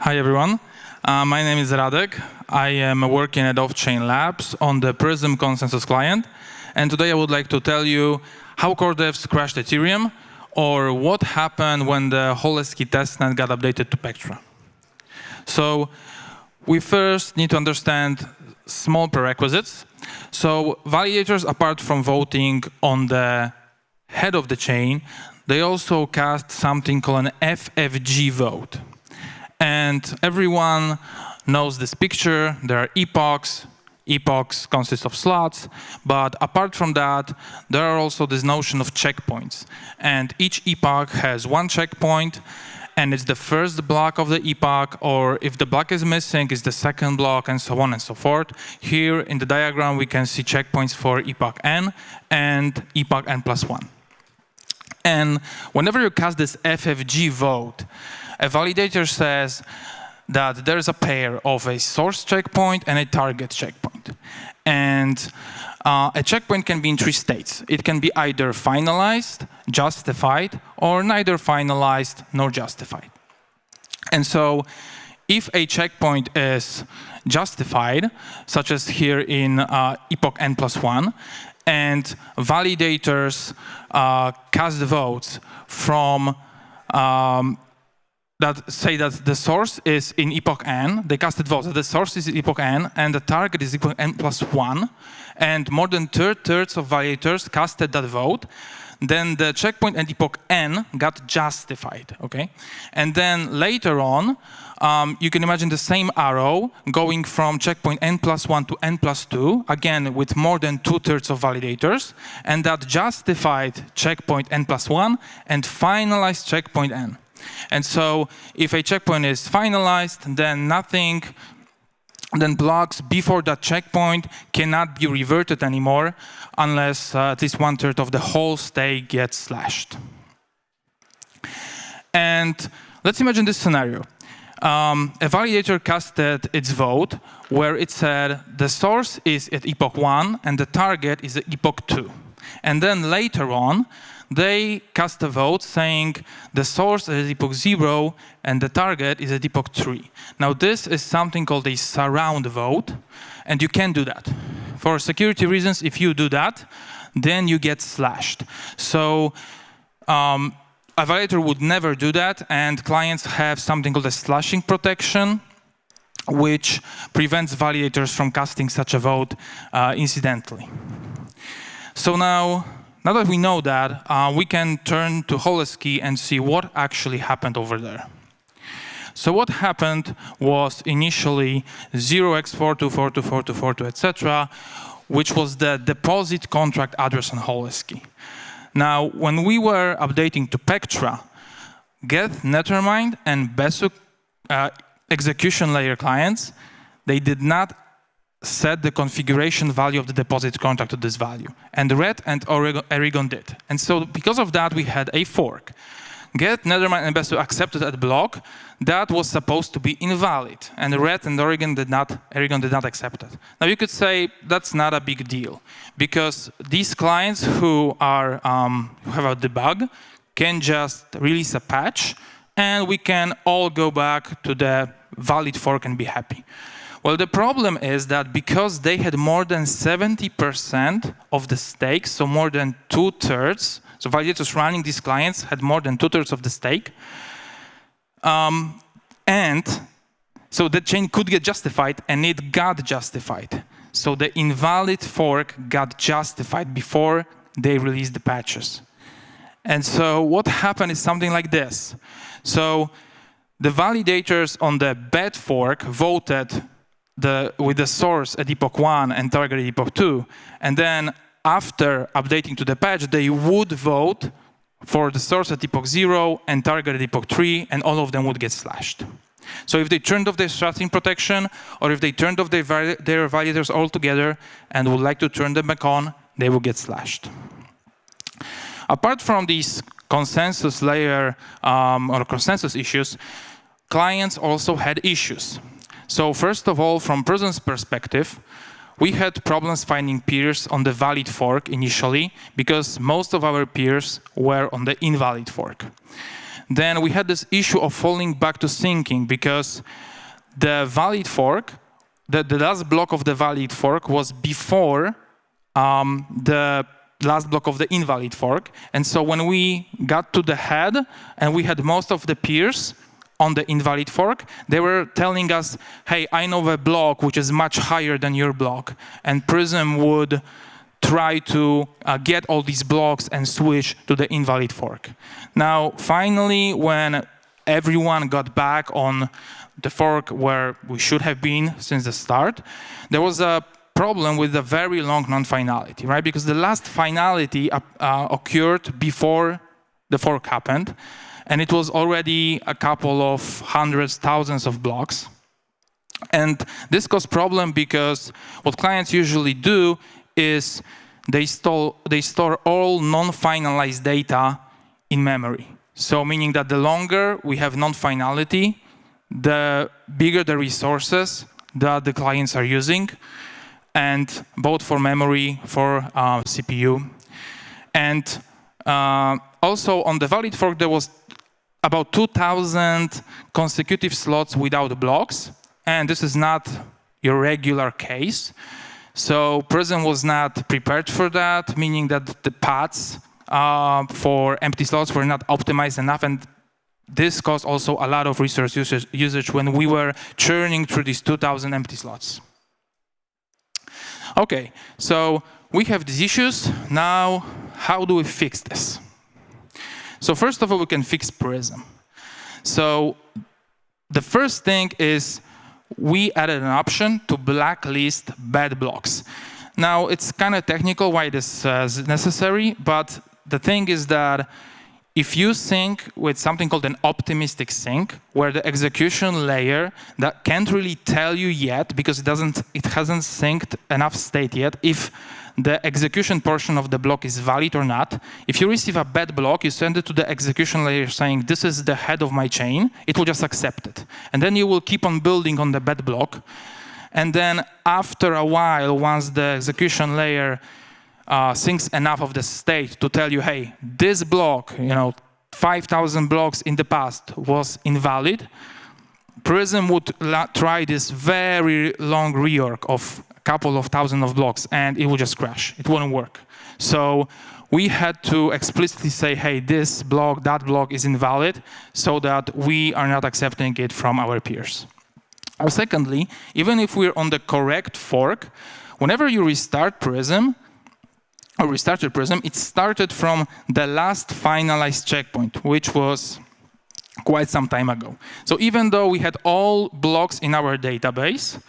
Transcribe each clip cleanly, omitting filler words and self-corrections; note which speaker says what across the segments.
Speaker 1: Hi, everyone. My name is Radek. I am working at Off-Chain Labs on the Prism consensus client. And today I would like to tell you how core devs crashed Ethereum, or what happened when the Holesky testnet got updated to Pectra. So we first need to understand small prerequisites. So validators, apart from voting on the head of the chain, they also cast something called an FFG vote. And everyone knows this picture. There are epochs. Epochs consist of slots. But apart from that, there are also this notion of checkpoints. And each epoch has one checkpoint, and it's the first block of the epoch, or if the block is missing, it's the second block, and so on and so forth. Here in the diagram, we can see checkpoints for epoch n and epoch n+1. And whenever you cast this FFG vote, a validator says that there's a pair of a source checkpoint and a target checkpoint. And a checkpoint can be in three states. It can be either finalized, justified, or neither finalized nor justified. And so if a checkpoint is justified, such as here in epoch n+1, and validators cast the votes from that say that the source is in epoch n, they casted votes that the source is in epoch n, and the target is epoch n+1, and more than two-thirds of validators casted that vote, then the checkpoint at epoch n got justified, okay? And then later on, you can imagine the same arrow going from checkpoint n+1 to n+2, again with more than two-thirds of validators, and that justified checkpoint n+1 and finalized checkpoint n. And so if a checkpoint is finalized, then nothing, then blocks before that checkpoint cannot be reverted anymore unless at least one-third of the whole stake gets slashed. And let's imagine this scenario. A validator casted its vote where it said the source is at epoch 1 and the target is at epoch 2. And then later on, they cast a vote saying the source is at epoch 0 and the target is at epoch 3. Now this is something called a surround vote, and you can do that. For security reasons, if you do that, then you get slashed. So a validator would never do that, and clients have something called a slashing protection, which prevents validators from casting such a vote incidentally. So now that we know that, we can turn to Holesky and see what actually happened over there. So what happened was initially 0x42424242, etc., which was the deposit contract address on Holesky. Now, when we were updating to Pectra, Get, Nethermind, and Besu execution layer clients, they did not set the configuration value of the deposit contract to this value. And Red and Oregon did. And so because of that, we had a fork. Get, Nethermind, and Besu accepted a block that was supposed to be invalid. And Red and Oregon did not accept it. Now you could say that's not a big deal, because these clients who have a debug can just release a patch, and we can all go back to the valid fork and be happy. Well, the problem is that because they had more than 70% of the stake, so more than two-thirds, so validators running these clients had more than two-thirds of the stake, and so the chain could get justified, and it got justified. So the invalid fork got justified before they released the patches. And so what happened is something like this. So the validators on the bad fork voted with the source at epoch 1 and target at epoch 2, and then after updating to the patch, they would vote for the source at epoch 0 and target at epoch 3, and all of them would get slashed. So if they turned off their slashing protection, or if they turned off their validators altogether and would like to turn them back on, they will get slashed. Apart from these consensus layer or consensus issues, clients also had issues. So first of all, from Prism's perspective, we had problems finding peers on the valid fork initially, because most of our peers were on the invalid fork. then we had this issue of falling back to syncing because the valid fork, the last block of the valid fork was before the last block of the invalid fork. And so when we got to the head and we had most of the peers on the invalid fork, they were telling us, hey, I know a block which is much higher than your block. And Prism would try to get all these blocks and switch to the invalid fork. Now, finally, when everyone got back on the fork where we should have been since the start, there was a problem with the very long non-finality, right? Because the last finality occurred before the fork happened, and it was already a couple of hundreds, thousands of blocks. And this caused problem because what clients usually do is they store all non-finalized data in memory. So meaning that the longer we have non-finality, the bigger the resources that the clients are using, and both for memory, for CPU. And also on the valid fork, there was about 2,000 consecutive slots without blocks. And this is not your regular case. So Prism was not prepared for that, meaning that the paths for empty slots were not optimized enough. And this caused also a lot of resource usage when we were churning through these 2,000 empty slots. Okay, so we have these issues. Now, how do we fix this? So first of all, we can fix Prism. So the first thing is we added an option to blacklist bad blocks. Now, it's kind of technical why this is necessary, but the thing is that if you sync with something called an optimistic sync, where the execution layer that can't really tell you yet, because it hasn't synced enough state yet, if the execution portion of the block is valid or not. If you receive a bad block, you send it to the execution layer saying, this is the head of my chain. It will just accept it. And then you will keep on building on the bad block. And then after a while, once the execution layer syncs enough of the state to tell you, hey, this block, 5,000 blocks in the past was invalid, Prism would try this very long reorg of a couple of thousand of blocks, and it would just crash. It wouldn't work. So we had to explicitly say, hey, this block, that block is invalid, so that we are not accepting it from our peers. Secondly, even if we're on the correct fork, whenever you restart Prism, or restarted Prism, it started from the last finalized checkpoint, which was quite some time ago. So even though we had all blocks in our database,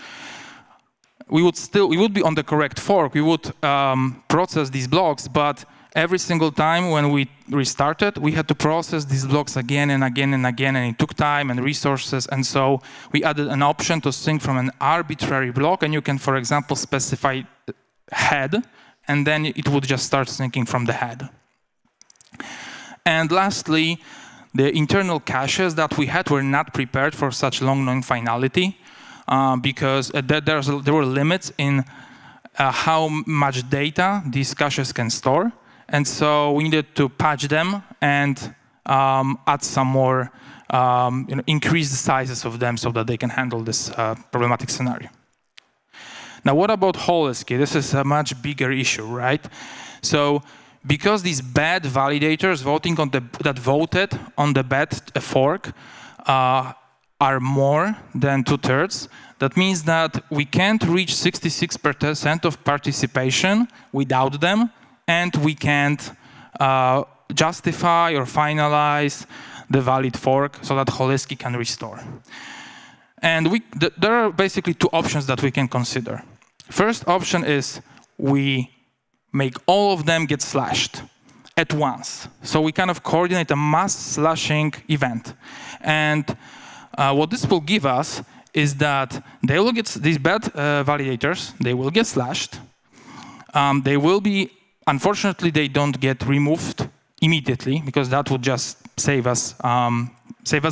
Speaker 1: we would be on the correct fork. We would process these blocks, but every single time when we restarted, we had to process these blocks again and again and again, and it took time and resources. And so we added an option to sync from an arbitrary block, and you can, for example, specify head, and then it would just start syncing from the head. And lastly, the internal caches that we had were not prepared for such long non-finality because there were limits in how much data these caches can store. And so we needed to patch them and add some more, increase the sizes of them so that they can handle this problematic scenario. Now, what about Holesky? This is a much bigger issue, right? So, because these bad validators that voted on the bad fork are more than 2/3, that means that we can't reach 66% of participation without them, and we can't justify or finalize the valid fork so that Holesky can restore. And there are basically two options that we can consider. First option is we make all of them get slashed at once. So we kind of coordinate a mass slashing event. And what this will give us is that they will get these bad validators, they will get slashed. They will be, unfortunately, they don't get removed immediately because that would just save us,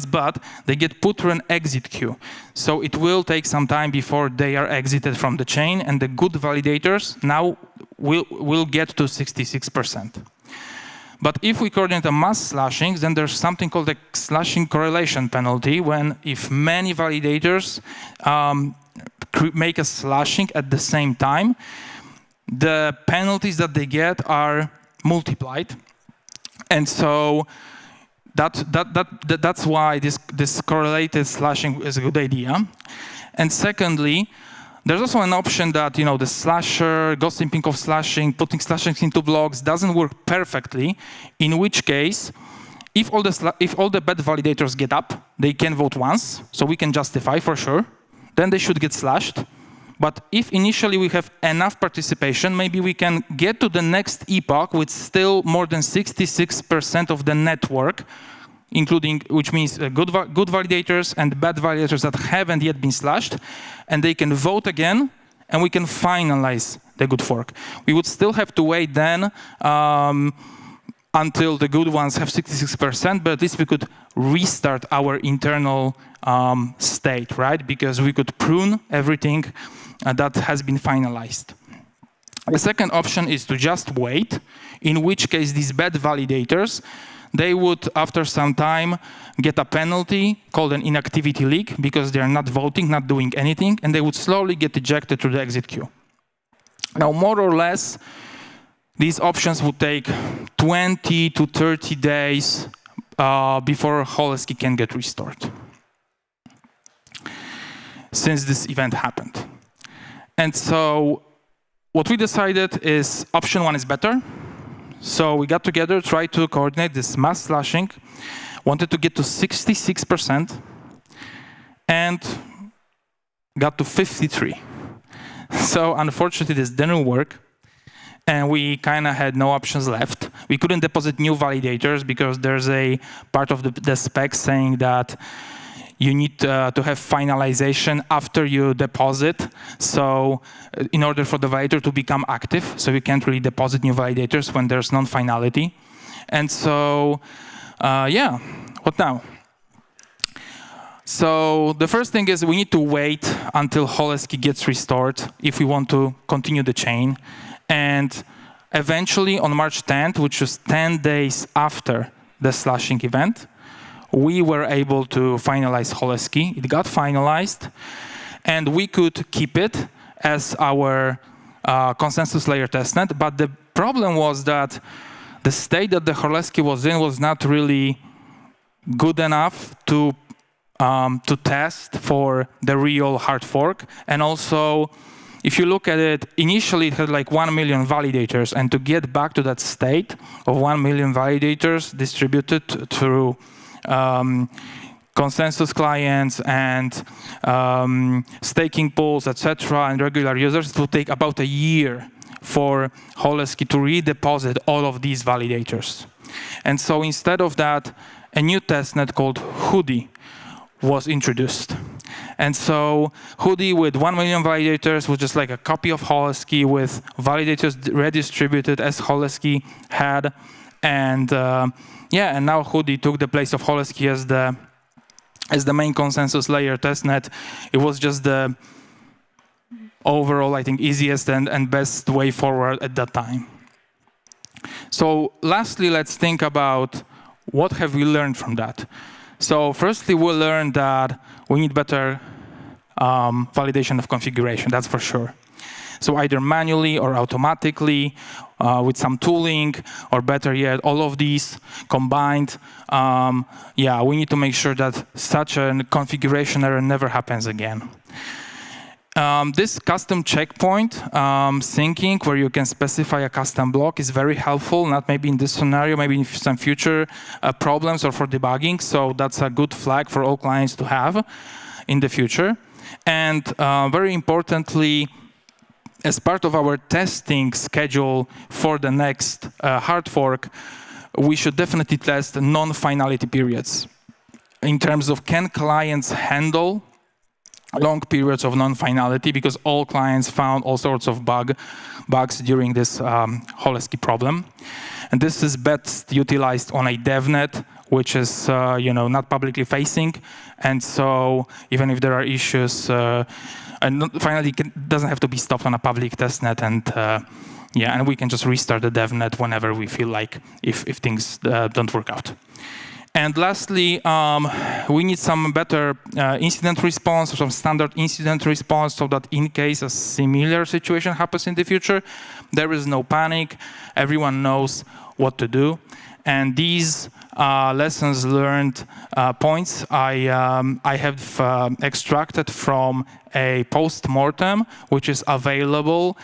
Speaker 1: but they get put through an exit queue. So it will take some time before they are exited from the chain, and the good validators now will get to 66%. But if we coordinate a mass slashing, then there's something called a slashing correlation penalty, when if many validators make a slashing at the same time, the penalties that they get are multiplied. And so that's why this correlated slashing is a good idea. And secondly, there's also an option that, the slasher, gossiping of slashing, putting slashings into blocks doesn't work perfectly, in which case, if all the bad validators get up, they can vote once, so we can justify for sure, then they should get slashed. But if initially we have enough participation, maybe we can get to the next epoch with still more than 66% of the network, including, which means good validators and bad validators that haven't yet been slashed, and they can vote again, and we can finalize the good fork. We would still have to wait then until the good ones have 66%, but at least we could restart our internal state, right? Because we could prune everything that has been finalized. The second option is to just wait, in which case these bad validators, they would, after some time, get a penalty called an inactivity leak because they are not voting, not doing anything, and they would slowly get ejected to the exit queue. Now, more or less, these options would take 20 to 30 days before Holesky can get restored, since this event happened. And so what we decided is option one is better. So we got together, tried to coordinate this mass slashing, wanted to get to 66%, and got to 53. So unfortunately, this didn't work, and we kind of had no options left. We couldn't deposit new validators because there's a part of the spec saying that you need to have finalization after you deposit. So in order for the validator to become active, so we can't really deposit new validators when there's non-finality. And so, yeah, what now? So the first thing is we need to wait until Holesky gets restored if we want to continue the chain. And eventually on March 10th, which was 10 days after the slashing event, we were able to finalize Holesky. It got finalized, and we could keep it as our consensus layer testnet. But the problem was that the state that the Holesky was in was not really good enough to test for the real hard fork. And also, if you look at it, initially it had like 1 million validators, and to get back to that state of 1 million validators distributed through consensus clients and staking pools, etc., and regular users, it will take about a year for Holesky to redeposit all of these validators. And so instead of that, a new testnet called Hoodie was introduced. And so Hoodie with 1 million validators was just like a copy of Holesky with validators redistributed as Holesky had. And yeah, and now Hoodie took the place of Holesky as the main consensus layer testnet. It was just the overall, I think, easiest and best way forward at that time. So lastly, let's think about what have we learned from that. So firstly, we learned that we need better validation of configuration, that's for sure. So either manually or automatically, with some tooling, or better yet, all of these combined. Yeah, we need to make sure that such a configuration error never happens again. This custom checkpoint syncing, where you can specify a custom block, is very helpful, not maybe in this scenario, maybe in some future problems or for debugging. So that's a good flag for all clients to have in the future. And very importantly, as part of our testing schedule for the next hard fork, we should definitely test non-finality periods in terms of can clients handle long periods of non-finality, because all clients found all sorts of bugs during this Holesky problem. And this is best utilized on a DevNet which is not publicly facing, and so even if there are issues, and finally it doesn't have to be stopped on a public testnet, and and we can just restart the devnet whenever we feel like if things don't work out. And lastly, we need some better incident response, or some standard incident response, so that in case a similar situation happens in the future, there is no panic, everyone knows what to do. And these lessons learned points I have extracted from a post-mortem, which is available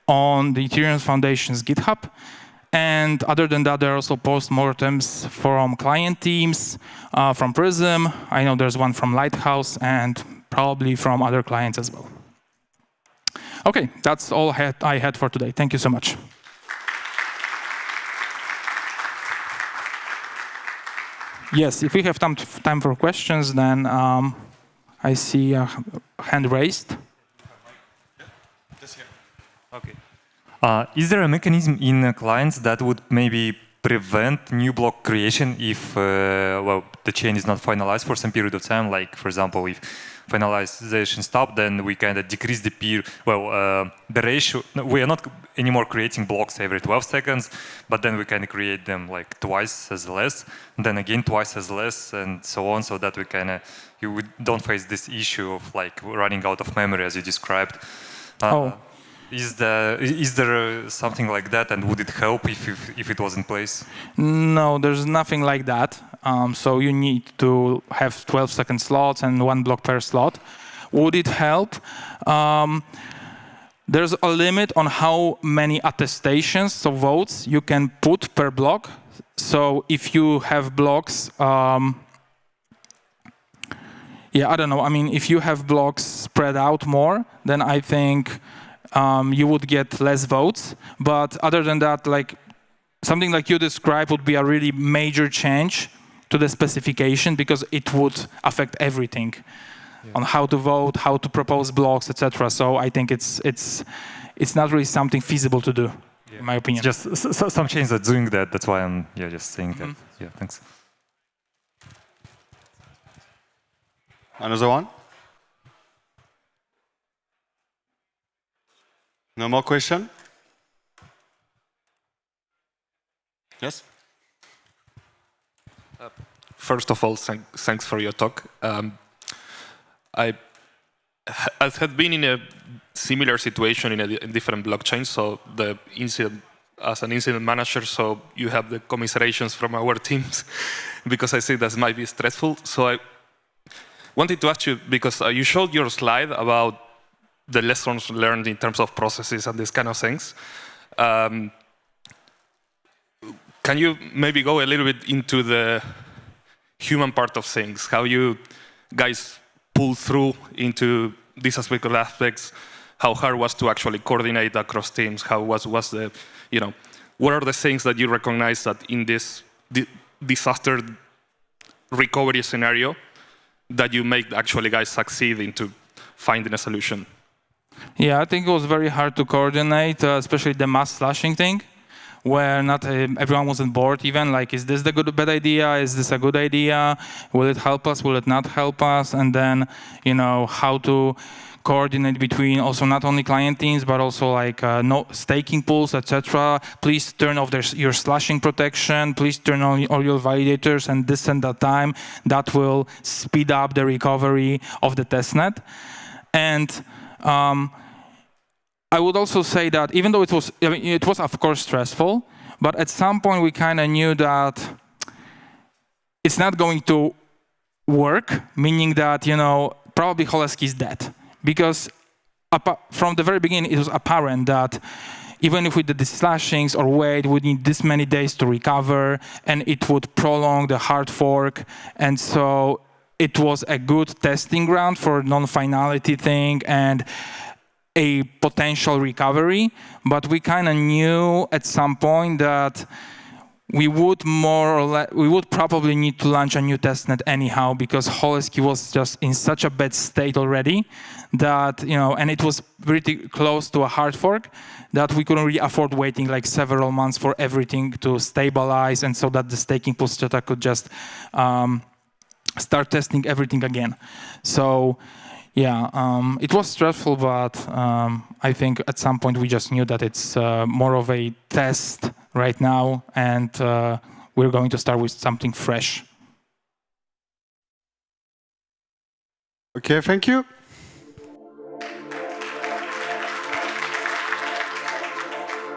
Speaker 1: on the Ethereum Foundation's GitHub. And other than that, there are also post-mortems from client teams, from Prism. I know there's one from Lighthouse, and probably from other clients as well. OK, that's all I had for today. Thank you so much. Yes, if we have time for questions, then I see a hand raised.
Speaker 2: OK. Is there a mechanism in clients that would maybe prevent new block creation if well, the chain is not finalized for some period of time? Like, for example, if finalization stopped, then we kind of decrease the the ratio. No, we are not anymore creating blocks every 12 seconds, but then we kind of create them like twice as less, and then again twice as less, and so on, so that we kind of you don't face this issue of like running out of memory as you described. Is there something like that, and would it help if it was in place?
Speaker 1: No, there's nothing like that. So you need to have 12-second slots and 1 block per slot. Would it help? There's a limit on how many attestations, so votes, you can put per block. So if you have blocks, I don't know. I mean, if you have blocks spread out more, then I think you would get less votes. But other than that, like something like you described would be a really major change to the specification, because it would affect everything on how to vote, how to propose blocks, etc. So I think it's not really something feasible to do, in my opinion.
Speaker 2: It's just some chains are doing that. That's why I'm just saying that. Yeah, thanks.
Speaker 3: Another one? No more question? Yes?
Speaker 4: First of all, thanks for your talk. I have been in a similar situation in different blockchains. So the incident, as an incident manager, so you have the commiserations from our teams, because I think that might be stressful. So I wanted to ask you, because you showed your slide about the lessons learned in terms of processes and these kind of things. Can you maybe go a little bit into the human part of things, how you guys pull through into these aspects, how hard was to actually coordinate across teams, how was the, what are the things that you recognize that in this disaster recovery scenario that you make actually guys succeed into finding a solution?
Speaker 1: Yeah, I think it was very hard to coordinate, especially the mass slashing thing, where not everyone was on board even, like, is this the bad idea? Is this a good idea? Will it help us? Will it not help us? And then, how to coordinate between also not only client teams, but also like no staking pools, etc. Please turn off your slashing protection. Please turn on all your validators and this and that time. That will speed up the recovery of the testnet. And I would also say that even though it was of course stressful, but at some point we kind of knew that it's not going to work, meaning that, probably Holesky is dead. Because from the very beginning, it was apparent that even if we did the slashings or wait, we need this many days to recover, and it would prolong the hard fork. And so it was a good testing ground for non-finality thing and a potential recovery. But we kind of knew at some point that we would probably need to launch a new testnet anyhow, because Holesky was just in such a bad state already that, and it was pretty close to a hard fork, that we couldn't really afford waiting like several months for everything to stabilize, and so that the staking pool strata could just start testing everything again. So yeah, it was stressful, but I think at some point we just knew that it's more of a test right now, and we're going to start with something fresh.
Speaker 3: Okay, thank you.